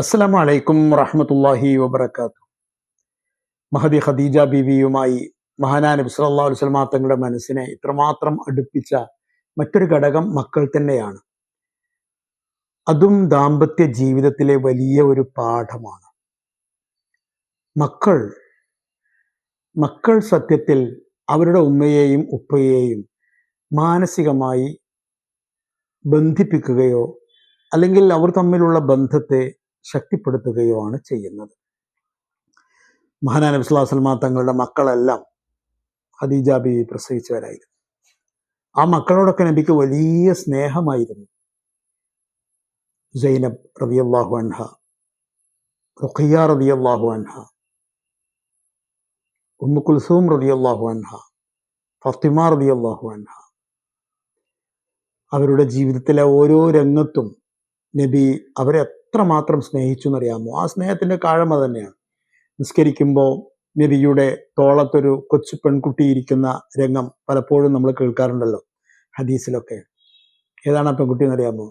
അസ്സലാമു അലൈക്കും വറഹ്മത്തുള്ളാഹി വബറകാതുഹു. മഹദി ഖദീജ ബീവിയുമായി മഹാനായ നബി സല്ലല്ലാഹു അലൈഹി വസല്ലമ തങ്ങളുടെ മനസ്സിനെ ഇത്രമാത്രം അടുപ്പിച്ച മറ്റൊരു ഘടകം മക്കൾ തന്നെയാണ്. അതും ദാമ്പത്യ ജീവിതത്തിലെ വലിയ ഒരു പാഠമാണ്. മക്കൾ മക്കൾ സത്യത്തിൽ അവരുടെ ഉമ്മയെയും ഉപ്പയെയും മാനസികമായി ബന്ധിപ്പിക്കുകയോ അല്ലെങ്കിൽ അവർ തമ്മിലുള്ള ബന്ധത്തെ ശക്തിപ്പെടുത്തുകയോ ആണ് ചെയ്യുന്നത്. മഹാനായ നബി സല്ലല്ലാഹു അലൈഹി വസല്ലമ തങ്ങളുടെ മക്കളെല്ലാം ഖദീജ ബീവി പ്രസവിച്ചവരായിരുന്നു. ആ മക്കളോടൊക്കെ നബിക്ക് വലിയ സ്നേഹമായിരുന്നു. സൈനബ് റളിയല്ലാഹു അൻഹ, റുഖിയ റളിയല്ലാഹു അൻഹ, ഉമ്മു കുൽസൂം റളിയല്ലാഹു അൻഹ, ഫാത്തിമ റളിയല്ലാഹു അൻഹ. അവരുടെ ജീവിതത്തിലെ ഓരോ രംഗത്തും നബി അവരെ എത്രമാത്രം സ്നേഹിച്ചു എന്നറിയാമോ? ആ സ്നേഹത്തിന്റെ കാഴമ തന്നെയാണ്. നിസ്കരിക്കുമ്പോൾ നബിയുടെ തോളത്തൊരു കൊച്ചു പെൺകുട്ടി ഇരിക്കുന്ന രംഗം പലപ്പോഴും നമ്മൾ കേൾക്കാറുണ്ടല്ലോ ഹദീസിലൊക്കെ. ഏതാണ് ആ പെൺകുട്ടി എന്നറിയാമോ?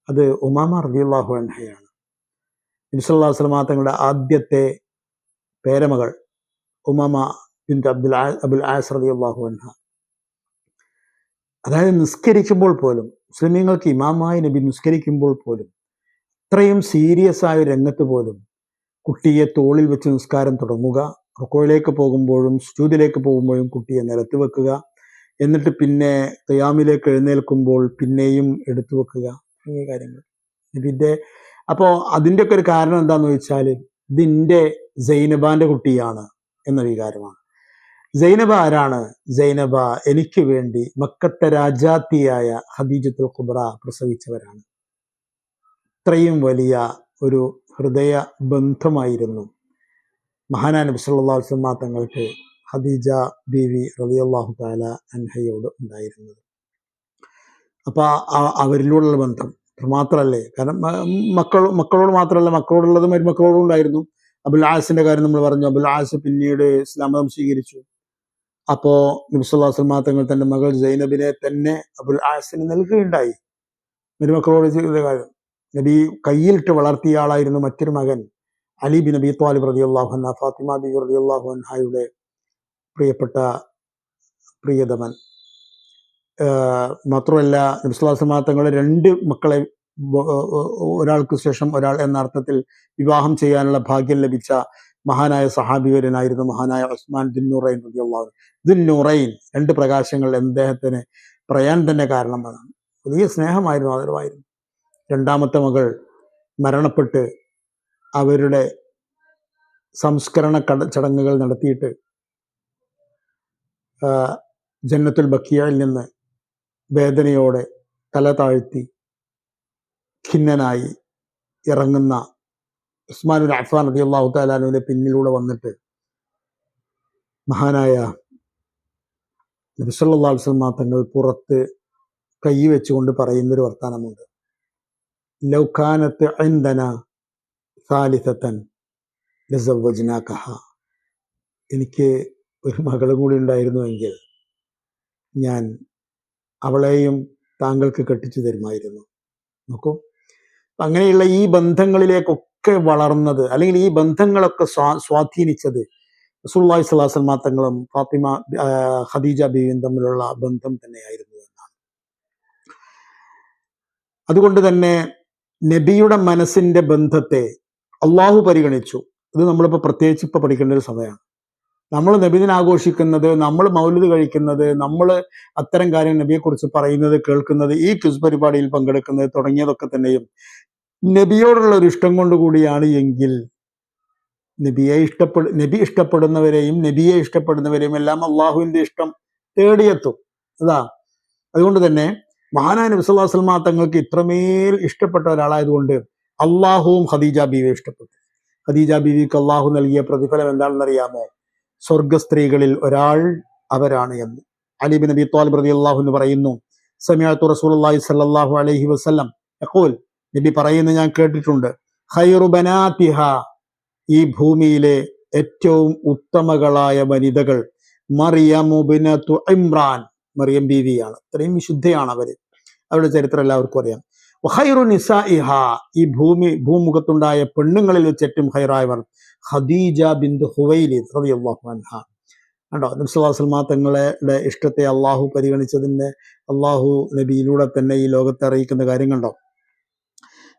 അത് ഉമാമ റളിയല്ലാഹു അൻഹയാണ്. നബി സല്ലല്ലാഹു അലൈഹി വസല്ലമ തങ്ങളുടെ ആദ്യത്തെ പേരമകൾ ഉമാമ ബിൻത് അബുൽ ആസ് റളിയല്ലാഹു അൻഹ. അതായത് നിസ്കരിക്കുമ്പോൾ പോലും, മുസ്ലിമീങ്ങൾക്ക് ഇമാമായ നബി നിസ്കരിക്കുമ്പോൾ പോലും, അത്രയും സീരിയസ് ആയ രംഗത്ത് പോലും കുട്ടിയെ തോളിൽ വെച്ച് നിസ്കാരം തുടങ്ങുക, റുക്കോയിലേക്ക് പോകുമ്പോഴും സുജൂദിലേക്ക് പോകുമ്പോഴും കുട്ടിയെ നിലത്ത് വെക്കുക, എന്നിട്ട് പിന്നെ ഖിയാമിലേക്ക് എഴുന്നേൽക്കുമ്പോൾ പിന്നെയും എടുത്തു വെക്കുക, തുടങ്ങിയ കാര്യങ്ങൾ നബിന്റെ. അപ്പോൾ അതിൻ്റെയൊക്കെ ഒരു കാരണം എന്താണെന്ന് വെച്ചാൽ ഇതിൻ്റെ സൈനബാന്റെ കുട്ടിയാണ് എന്ന വികാരമാണ്. സൈനബ ആരാണ്? സൈനബ എനിക്ക് വേണ്ടി മക്കത്തെ രാജാത്തിയായ ഖദീജത്തുൽ കുബ്ര പ്രസവിച്ചവരാണ്. ഇത്രയും വലിയ ഒരു ഹൃദയ ബന്ധമായിരുന്നു മഹാനായ നബി സല്ലല്ലാഹു അലൈഹി വസല്ലമ തങ്ങൾക്ക് ഖദീജ ബീവി റളിയല്ലാഹു തആല അൻഹയോട് ഉണ്ടായിരുന്നത്. അപ്പൊ അവരിലുള്ള ബന്ധം മാത്രമല്ലേ, കാരണം മക്കളോട് മാത്രമല്ല, മക്കളോടുള്ളത് മരുമക്കളോടും ഉണ്ടായിരുന്നു. അബുൽ ആസിന്റെ കാര്യം നമ്മൾ പറഞ്ഞു. അബുൽ ആസ് പിന്നീട് ഇസ്ലാം മതം സ്വീകരിച്ചു. അപ്പോ നബി സല്ലല്ലാഹു അലൈഹി വസല്ലമ തങ്ങൾ തന്റെ മകൾ സൈനബിനെ തന്നെ അബുൽ ആസിന് നൽകുകയുണ്ടായി. മരുമക്കളോട് ചെയ്ത കാര്യം. നബി കയ്യിലിട്ട് വളർത്തിയ ആളായിരുന്നു മറ്റൊരു മകൻ അലി ബിൻ അബി ത്വാലിബ് റളിയല്ലാഹു അൻഹ, ഫാത്തിമ ബിബി റളിയല്ലാഹു അൻഹയുടെ പ്രിയപ്പെട്ട പ്രിയതമൻ. മാത്രമല്ല നബി സല്ലല്ലാഹു അലൈഹി വസല്ലമ തങ്ങളുടെ രണ്ട് മക്കളെ ഒരാൾക്ക് ശേഷം ഒരാൾ എന്ന അർത്ഥത്തിൽ വിവാഹം ചെയ്യാനുള്ള ഭാഗ്യം ലഭിച്ച മഹാനായ സഹാബിവരനായിരുന്നു മഹാനായ ഉസ്മാൻ ദുന്നൂറൈൻ റളിയല്ലാഹു അൻഹു. ദുന്നൂറൈൻ, രണ്ട് പ്രകാശങ്ങൾ അദ്ദേഹത്തിന് പറയാൻ തന്നെ കാരണം അതാണ്. വലിയ സ്നേഹമായിരുന്നു, ആദരവായിരുന്നു. രണ്ടാമത്തെ മകൾ മരണപ്പെട്ട് അവരുടെ സംസ്കരണ ചടങ്ങുകൾ നടത്തിയിട്ട് ജന്നത്തുൽ ബക്കിയയിൽ നിന്ന് വേദനയോടെ തല താഴ്ത്തി ഖിന്നനായി ഇറങ്ങുന്ന ഉസ്മാൻ ബിൻ അഫ്ഫാൻ റളിയല്ലാഹു തആല അൻഹുവിന്റെ പിന്നിലൂടെ വന്നിട്ട് മഹാനായ നബി സല്ലല്ലാഹു അലൈഹി വസല്ലമ തങ്ങൾ പുറത്ത് കൈ വെച്ചുകൊണ്ട് പറയുന്നൊരു വർത്താനമുണ്ട്. ലൗ കാനത്ത് ഇൻദനാ സാലിസതൻ ലസവ്വജ്നാകഹ. എനിക്ക് ഒരു മകളും കൂടി ഉണ്ടായിരുന്നുവെങ്കിൽ ഞാൻ അവളെയും താങ്കൾക്ക് കെട്ടിച്ചു തരുമായിരുന്നു. നോക്കൂ, അങ്ങനെയുള്ള ഈ ബന്ധങ്ങളിലേക്കൊക്കെ വളർന്നത്, അല്ലെങ്കിൽ ഈ ബന്ധങ്ങളൊക്കെ സ്വാധീനിച്ചത് റസൂലുള്ളാഹി സ്വല്ലല്ലാഹു അലൈഹി വസല്ലമ തങ്ങളും ഫാത്തിമ ഖദീജ ബീവിയും തമ്മിലുള്ള ബന്ധം തന്നെയായിരുന്നു എന്നാണ്. അതുകൊണ്ട് തന്നെ നബിയുടെ മനസ്സിന്റെ ബന്ധത്തെ അള്ളാഹു പരിഗണിച്ചു. ഇത് നമ്മളിപ്പോൾ പ്രത്യേകിച്ച് ഇപ്പൊ പഠിക്കേണ്ട ഒരു സമയമാണ്. നമ്മൾ നബിദിനം ആഘോഷിക്കുന്നത്, നമ്മൾ മൗലിദ് കഴിക്കുന്നത്, നമ്മൾ അത്തരം കാര്യങ്ങൾ നബിയെക്കുറിച്ച് പറയുന്നത്, കേൾക്കുന്നത്, ഈ ക്വിസ് പരിപാടിയിൽ പങ്കെടുക്കുന്നത് തുടങ്ങിയതൊക്കെ തന്നെയും നബിയോടുള്ള ഒരു ഇഷ്ടം കൊണ്ട് കൂടിയാണ് എങ്കിൽ നബി ഇഷ്ടപ്പെടുന്നവരെയും നബിയെ ഇഷ്ടപ്പെടുന്നവരെയും എല്ലാം അള്ളാഹുവിന്റെ ഇഷ്ടം തേടിയെത്തും. അതാ, അതുകൊണ്ട് തന്നെ മഹാനായ നബി സല്ലല്ലാഹു അലൈഹി വസല്ലമ തങ്ങൾക്ക് ഇത്രമേൽ ഇഷ്ടപ്പെട്ട ഒരാളായതുകൊണ്ട് അള്ളാഹുവും ഖദീജ ബീവിയെ ഇഷ്ടപ്പെട്ടു. ഖദീജ ബീവിക്ക് അള്ളാഹു നൽകിയ പ്രതിഫലം എന്താണെന്ന് അറിയാമോ? സ്വർഗ സ്ത്രീകളിൽ ഒരാൾ അവരാണ് എന്ന് അലി ബിൻ അബി ത്വാലിബ് റളിയല്ലാഹു അൻഹു പറയുന്നു. സമിഅതു റസൂലുള്ളാഹി സ്വല്ലല്ലാഹു അലൈഹി വസല്ലം യഖൂൽ, നബി പറയുന്നത് ഞാൻ കേട്ടിട്ടുണ്ട്, ഖൈറു ബനാതിഹ, ഈ ഭൂമിയിലെ ഏറ്റവും ഉത്തമകളായ വനിതകൾ മറിയമു ബിനതു ഇമ്രാൻ, മറിയം ബീവിയാണ്. അത്രയും വിശുദ്ധയാണ് അവര്. അവരുടെ ചരിത്രം എല്ലാവർക്കും അറിയാം. വഖൈറു നിസാഇഹ, ഈ ഭൂമുഖത്തുണ്ടായ പെണ്ണുങ്ങളിൽ വെച്ച് ഏറ്റവും ഖൈറായവർ ഖദീജ ബിന്ത് ഖുവൈലിദ് റളിയല്ലാഹു അൻഹ. കണ്ടോ, നബി സല്ലല്ലാഹു അലൈഹി വസല്ലം തങ്ങളുടെ ഇഷ്ടത്തെ അള്ളാഹു പരിഗണിച്ചതിന് അള്ളാഹു നബിയിലൂടെ തന്നെ ഈ ലോകത്തെ അറിയിക്കുന്ന കാര്യം കണ്ടോ.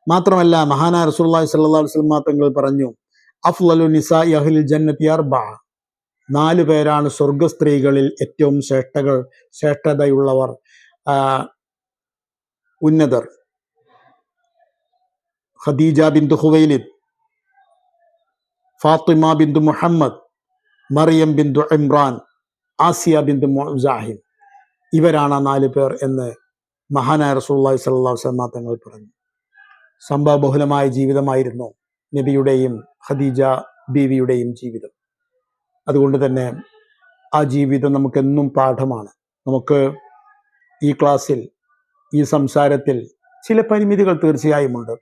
മാത്രമല്ല മഹാനായ റസൂലുള്ളാഹി സ്വല്ലല്ലാഹു അലൈഹി വസല്ലം തങ്ങൾ പറഞ്ഞു, അഫ്ളലു നിസാഇ അഹ്ലിൽ ജന്നത്തി അർബഅ, 4 പേരാണ് സ്വർഗ സ്ത്രീകളിൽ ഏറ്റവും ശ്രേഷ്ഠതയുള്ളവർ, ഉന്നതർ. ഖദീജ ബിന്തു ഖുവൈലിദ്, ഫാത്തിമ ബിന്തു മുഹമ്മദ്, മറിയം ബിന്തു ഇമ്രാൻ, ആസിയ ബിന്തു മുസാഹിം. ഇവരാണ് 4 പേർ എന്ന് മഹാനായ റസൂലുള്ളാഹി സ്വല്ലല്ലാഹു അലൈഹി വസല്ലം തങ്ങൾ പറഞ്ഞു. സംഭവബഹുലമായ ജീവിതമായിരുന്നു നബിയുടെയും ഖദീജ ബീവിയുടെയും ജീവിതം. അതുകൊണ്ട് തന്നെ ആ ജീവിതം നമുക്കെന്നും പാഠമാണ്. നമുക്ക് ഈ ക്ലാസ്സിൽ, ഈ സംസാരത്തിൽ ചില പരിമിതികൾ തീർച്ചയായും ഉണ്ട്.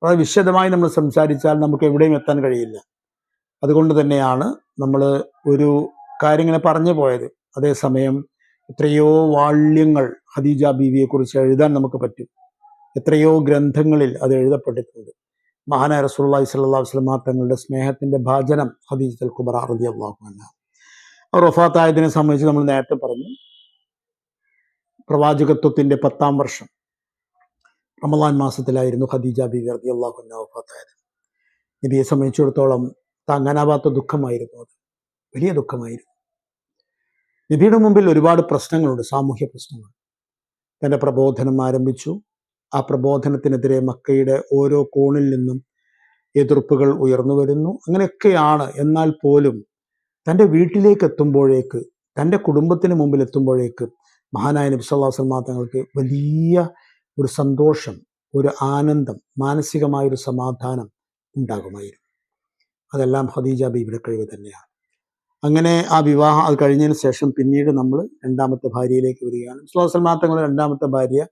അത് വിശദമായി നമ്മൾ സംസാരിച്ചാൽ നമുക്ക് എവിടെയും എത്താൻ കഴിയില്ല. അതുകൊണ്ട് തന്നെയാണ് നമ്മൾ ഒരു കാര്യങ്ങളെ പറഞ്ഞു പോയത്. അതേസമയം എത്രയോ വാള്യങ്ങൾ ഖദീജ ബീവിയെക്കുറിച്ച് എഴുതാൻ നമുക്ക് പറ്റും. എത്രയോ ഗ്രന്ഥങ്ങളിൽ അത് എഴുതപ്പെട്ടിട്ടുണ്ട്. മഹാനായ റസൂലുള്ളാഹി സ്വല്ലല്ലാഹു അലൈഹി വസല്ലം തങ്ങളുടെ സ്നേഹത്തിന്റെ ഭാജനം ഖദീജത്തുൽ കുബ്ര റളിയല്ലാഹു അൻഹ. അവർ വഫാത്തായതിനെ സംബന്ധിച്ച് നമ്മൾ നേരത്തെ പറഞ്ഞു. പ്രവാചകത്വത്തിന്റെ 10ാം വർഷം റമളാൻ മാസത്തിലായിരുന്നു ഖദീജ ബീവി റളിയല്ലാഹു അൻഹ വഫാത്തായത്. നബിയെ സംബന്ധിച്ചിടത്തോളം താങ്ങാനാവാത്ത ദുഃഖമായിരുന്നു അത്. വലിയ ദുഃഖമായിരുന്നു. നബിയുടെ മുമ്പിൽ ഒരുപാട് പ്രശ്നങ്ങളുണ്ട്, സാമൂഹ്യ പ്രശ്നങ്ങൾ. തൻ്റെ പ്രബോധനം ആരംഭിച്ചു. ആ പ്രബോധനത്തിനെതിരെ മക്കയുടെ ഓരോ കോണിൽ നിന്നും എതിർപ്പുകൾ ഉയർന്നു വരുന്നു. അങ്ങനെയൊക്കെയാണ്. എന്നാൽ പോലും തൻ്റെ വീട്ടിലേക്ക് എത്തുമ്പോഴേക്ക്, തൻ്റെ കുടുംബത്തിന് മുമ്പിൽ എത്തുമ്പോഴേക്ക് മഹാനായ നബി സല്ലല്ലാഹു അലൈഹി വസല്ലം തങ്ങൾക്ക് വലിയ ഒരു സന്തോഷം, ഒരു ആനന്ദം, മാനസികമായൊരു സമാധാനം ഉണ്ടാകുമായിരുന്നു. അതെല്ലാം ഖദീജ ബീവിയുടെ കഴിവ് തന്നെയാണ്. അങ്ങനെ ആ വിവാഹം അത് കഴിഞ്ഞതിന് ശേഷം പിന്നീട് നമ്മൾ 2ാമത്തെ ഭാര്യയിലേക്ക് വരികയാണ്. നബി സല്ലല്ലാഹു അലൈഹി വസല്ലം തങ്ങളുടെ 2ാമത്തെ ഭാര്യ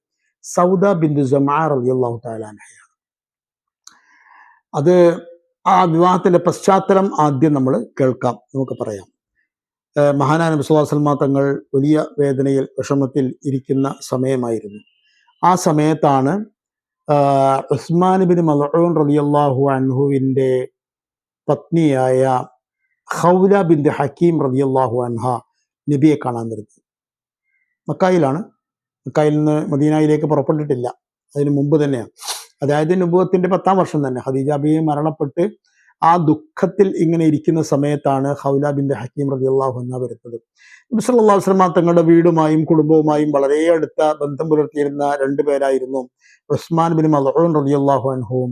സൗദ ബിന്തു സമാ റളിയല്ലാഹു തആല അൻഹയാണ്. അത് ആ വിവാഹത്തിന്റെ പശ്ചാത്തലം ആദ്യം നമ്മൾ കേൾക്കാം, നമുക്ക് പറയാം. മഹാനായ നബി സല്ലല്ലാഹു അലൈഹി വസല്ലം തങ്ങൾ വലിയ വേദനയിൽ, വിഷമത്തിൽ ഇരിക്കുന്ന സമയമായിരുന്നു. ആ സമയത്താണ് ഉസ്മാൻ ബിൻ മൽഊൻ റളിയല്ലാഹു അൻഹുവിൻ്റെ പത്നിയായ ഖൗല ബിന്ത് ഹക്കീം റളിയല്ലാഹു അൻഹ നബിയെ കാണാൻ വരുന്നത്. മക്കായിലാണ്. മക്കായിൽ നിന്ന് മദീനയിലേക്ക് പുറപ്പെട്ടിട്ടില്ല, അതിന് മുമ്പ് തന്നെയാണ്. അതായത് നുബുവത്തിന്റെ 10ാം വർഷം തന്നെ ഖദീജ ബീവി മരണപ്പെട്ട് ആ ദുഃഖത്തിൽ ഇങ്ങനെ ഇരിക്കുന്ന സമയത്താണ് ഖൗല ബിന്ത് ഹക്കീം റളിയല്ലാഹു അൻഹ വരുന്നത്. നബി സല്ലല്ലാഹു അലൈഹി വസല്ലം തങ്ങളുടെ വീടുമായും കുടുംബവുമായും വളരെ അടുത്ത ബന്ധം പുലർത്തിയിരുന്ന 2 പേരായിരുന്നു ഉസ്മാൻ ബിൻ മൽഊൻ റളിയല്ലാഹു അൻഹുവും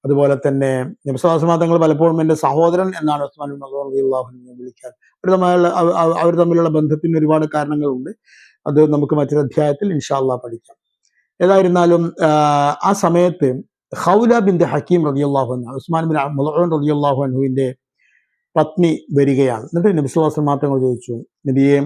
അതുപോലെ തന്നെ നബി സല്ലല്ലാഹു അലൈഹി വസല്ലം തങ്ങൾ പലപ്പോഴും എൻ്റെ സഹോദരൻ എന്നാണ് ഉസ്മാൻ ബിൻ മൽഊൻ റളിയല്ലാഹു അൻഹുവിനെ വിളിക്കാൻ. അവർ തമ്മിലുള്ള ബന്ധത്തിന് ഒരുപാട് കാരണങ്ങളുണ്ട്. അത് നമുക്ക് മറ്റൊരു അധ്യായത്തിൽ ഇൻഷാ അല്ലാഹ് പഠിക്കാം. ഏതായിരുന്നാലും ആ സമയത്ത് ഖൗല ബിന്ത് ഹക്കീം റളിയല്ലാഹു അൻഹ, ഉസ്മാൻ ബിൻ മൽഊൻ റളിയല്ലാഹു അൻഹുവിൻ്റെ പത്നി വരികയാണ്. എന്നിട്ട് നബി സല്ലല്ലാഹു അലൈഹി വസല്ലം തങ്ങൾ ചോദിച്ചു, നബിയെ,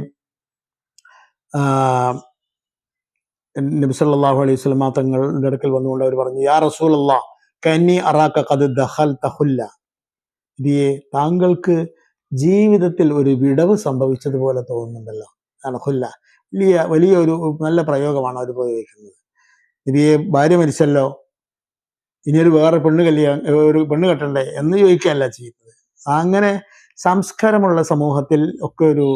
നബി സല്ലല്ലാഹു അലൈഹി വസല്ലം തങ്ങളുടെ അടുക്കൽ വന്നുകൊണ്ട് അവർ പറഞ്ഞു, യാ റസൂലല്ലാഹ് കന്നി അറാക ഖദ് ദഖൽത ഖുല്ല. നബിയെ, താങ്കൾക്ക് ജീവിതത്തിൽ ഒരു വിടവ് സംഭവിച്ചതുപോലെ തോന്നുന്നുണ്ടല്ലോ. ആണ് ഖുല്ല. വലിയ ഒരു നല്ല പ്രയോഗമാണ് അവർ പ്രയോഗിക്കുന്നത്. നബിയെ, ഭാര്യ മരിച്ചല്ലോ, ഇനിയൊരു വേറെ ഒരു പെണ്ണ് കെട്ടണ്ടേ എന്ന് ചോദിക്കുകയല്ല ചെയ്യുന്നത്. അങ്ങനെ സംസ്കാരമുള്ള സമൂഹത്തിൽ ഒക്കെ ഒരു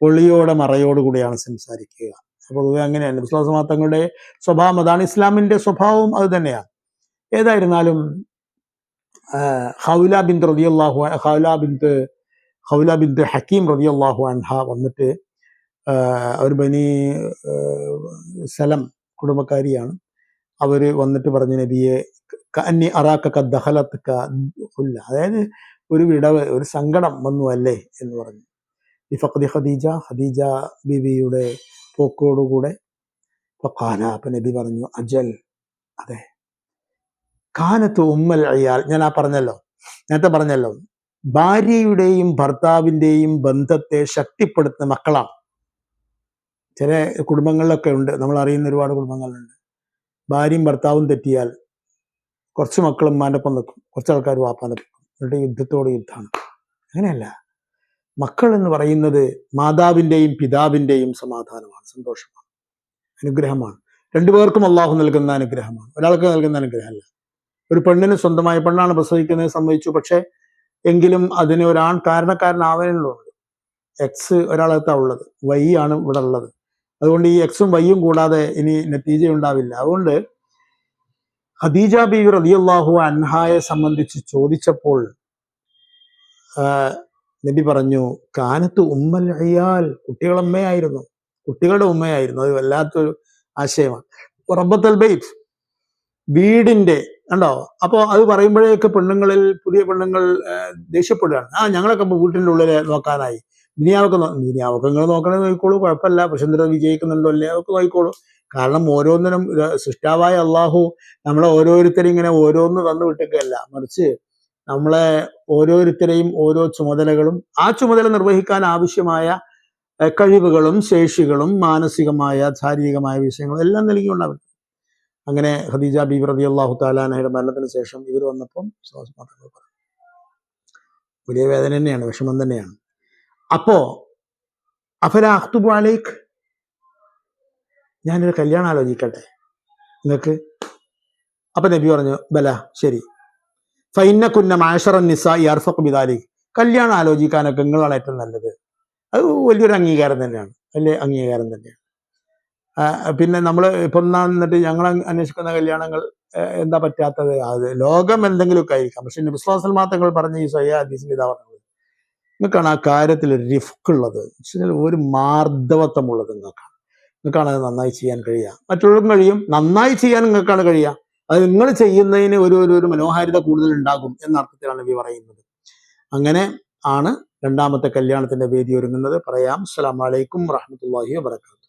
ഒളിയോടെ മറയോടുകൂടിയാണ് സംസാരിക്കുക. അപ്പോൾ പൊതുവെ അങ്ങനെയാണ് നബി സല്ലല്ലാഹു അലൈഹി വസല്ലം തങ്ങളുടെ സ്വഭാവം. അതാണ് ഇസ്ലാമിൻ്റെ സ്വഭാവവും അത് തന്നെയാണ്. ഏതായിരുന്നാലും ഖൗല ബിന്ത് ഹക്കീം റളിയല്ലാഹു അൻഹ വന്നിട്ട്, അവർ ബനി സലം കുടുംബക്കാരിയാണ്. അവർ വന്നിട്ട് പറഞ്ഞു, നബിയെ, കന്നി അറാക ഖദ് ദഖലത്ക ഖുല്ല, അതായത് ഒരു വിടവ്, ഒരു സങ്കടം വന്നു അല്ലേ എന്ന് പറഞ്ഞു. ബിഫഖ്ദി ഖദീജ ബീവിയുടെ പോക്കോടുകൂടെ. ഫഖാല, അപ്പം നബി പറഞ്ഞു, അജൽ, അതെ, കാനത്ത് ഉമ്മൽ അയാൽ. ഞാൻ നേരത്തെ പറഞ്ഞല്ലോ, ഭാര്യയുടെയും ഭർത്താവിൻ്റെയും ബന്ധത്തെ ശക്തിപ്പെടുത്തുന്ന മക്കളാണ്. ചില കുടുംബങ്ങളിലൊക്കെ ഉണ്ട്, നമ്മൾ അറിയുന്ന ഒരുപാട് കുടുംബങ്ങളുണ്ട്. ഭാര്യയും ഭർത്താവും തെറ്റിയാൽ കുറച്ച് മക്കളും ഉമ്മാൻ്റെ ഒപ്പം നിൽക്കും, കുറച്ച് ആൾക്കാർ വാപ്പാൻ്റെ ഒപ്പം, എന്നിട്ട് യുദ്ധത്തോട് യുദ്ധമാണ്. അങ്ങനെയല്ല. മക്കൾ എന്ന് പറയുന്നത് മാതാവിൻ്റെയും പിതാവിൻ്റെയും സമാധാനമാണ്, സന്തോഷമാണ്, അനുഗ്രഹമാണ്. രണ്ടുപേർക്കും അള്ളാഹു നൽകുന്ന അനുഗ്രഹമാണ്, ഒരാൾക്ക് നൽകുന്ന അനുഗ്രഹമല്ല. ഒരു പെണ്ണിന് സ്വന്തമായി പെണ്ണാണ് പ്രസവിക്കുന്നത് സംഭവിച്ചു, പക്ഷെ എങ്കിലും അതിന് ഒരാൺ കാരണക്കാരനാവാനുള്ളൂ. എക്സ് ഒരാളെത്താ ഉള്ളത്, വൈ ആണ് ഇവിടെ ഉള്ളത്. അതുകൊണ്ട് ഈ എക്സും വൈയും കൂടാതെ ഇനി നതീജ ഉണ്ടാവില്ല. അതുകൊണ്ട് ഖദീജ ബീവി റളിയല്ലാഹു അൻഹായെ സംബന്ധിച്ച് ചോദിച്ചപ്പോൾ നബി പറഞ്ഞു, കാനത്ത് ഉമ്മൽ അയ്യാൽ, കുട്ടികളമ്മയായിരുന്നു, കുട്ടികളുടെ ഉമ്മയായിരുന്നു. അത് വല്ലാത്തൊരു ആശയമാണ്. റബ്ബത്തുൽ ബൈത്ത്, വീടിന്റെ, കണ്ടോ? അപ്പോൾ അത് പറയുമ്പോഴേക്ക് പെണ്ണുങ്ങളിൽ പുതിയ പെണ്ണുങ്ങൾ ദേഷ്യപ്പെടുകയാണ്. ഞങ്ങളൊക്കെ വീട്ടിൻ്റെ ഉള്ളിൽ നോക്കാനായി, ദുനിയാവൊക്കെ നിങ്ങൾ നോക്കണേ നോക്കിക്കോളൂ, കുഴപ്പമില്ല. പക്ഷെ എന്തിനാ വിജയിക്കുന്നുണ്ടോ അല്ലേ, അതൊക്കെ നോക്കിക്കോളൂ. കാരണം ഓരോന്നിനും സൃഷ്ടാവായ അള്ളാഹു നമ്മളെ ഓരോരുത്തരും ഇങ്ങനെ ഓരോന്ന് തന്നു വിട്ടൊക്കെയല്ല, മറിച്ച് നമ്മളെ ഓരോരുത്തരെയും ഓരോ ചുമതലകളും ആ ചുമതല നിർവഹിക്കാൻ ആവശ്യമായ കഴിവുകളും ശേഷികളും മാനസികമായ ശാരീരികമായ വിഷയങ്ങളും എല്ലാം നൽകിക്കൊണ്ടാവും. അങ്ങനെ ഖദീജ ബീവി റളിയല്ലാഹു തആല അൻഹയുടെ മരണത്തിന് ശേഷം ഇവർ വന്നപ്പം വലിയ വേദന തന്നെയാണ്, വിഷമം തന്നെയാണ്. അപ്പോ അഫല അഖ്തുബു അലൈക്, ഞാനൊരു കല്യാണം ആലോചിക്കട്ടെ നിങ്ങൾക്ക്? അപ്പൊ നബി പറഞ്ഞു, ബല, ശരി. ഫൈന്ന കുന്ന മാഷറ നിസാഇ അർഫഖു ബിദാലിക്, കല്യാണം ആലോചിക്കാനൊക്കെ നിങ്ങളാണ് ഏറ്റവും നല്ലത്. അത് വലിയൊരു അംഗീകാരം തന്നെയാണ്, വലിയ അംഗീകാരം തന്നെയാണ്. പിന്നെ നമ്മൾ ഇപ്പം എന്നിട്ട് ഞങ്ങൾ അന്വേഷിക്കുന്ന കല്യാണങ്ങൾ എന്താ പറ്റാത്തത്? അത് ലോകം എന്തെങ്കിലുമൊക്കെ ആയിരിക്കാം. പക്ഷെ നബി സ്വല്ലല്ലാഹു അലൈഹി വസല്ലം തങ്ങൾ പറഞ്ഞ ഈ സ്വഹീഹ് ഹദീസിൽ ഇതാ പറഞ്ഞത്, നിങ്ങൾക്കാണ് ആ കാര്യത്തിൽ ഒരു റിഫ്ക്കുള്ളത്, ഒരു മാർദ്ദവത്വമുള്ളത് നിങ്ങൾക്കാണ് അത് നന്നായി ചെയ്യാൻ കഴിയുക. മറ്റുള്ളവർക്കും കഴിയും, നന്നായി ചെയ്യാൻ നിങ്ങൾക്കാണ് കഴിയുക. അത് നിങ്ങൾ ചെയ്യുന്നതിന് ഒരു മനോഹാരിത കൂടുതൽ ഉണ്ടാകും എന്ന അർത്ഥത്തിലാണ് നബി പറയുന്നത്. അങ്ങനെ ആണ് രണ്ടാമത്തെ കല്യാണത്തിന്റെ വേദി ഒരുങ്ങുന്നത്. പറയാം. അസ്സലാമു അലൈക്കും വറഹ്മത്തുള്ളാഹി വബറകാതുഹു.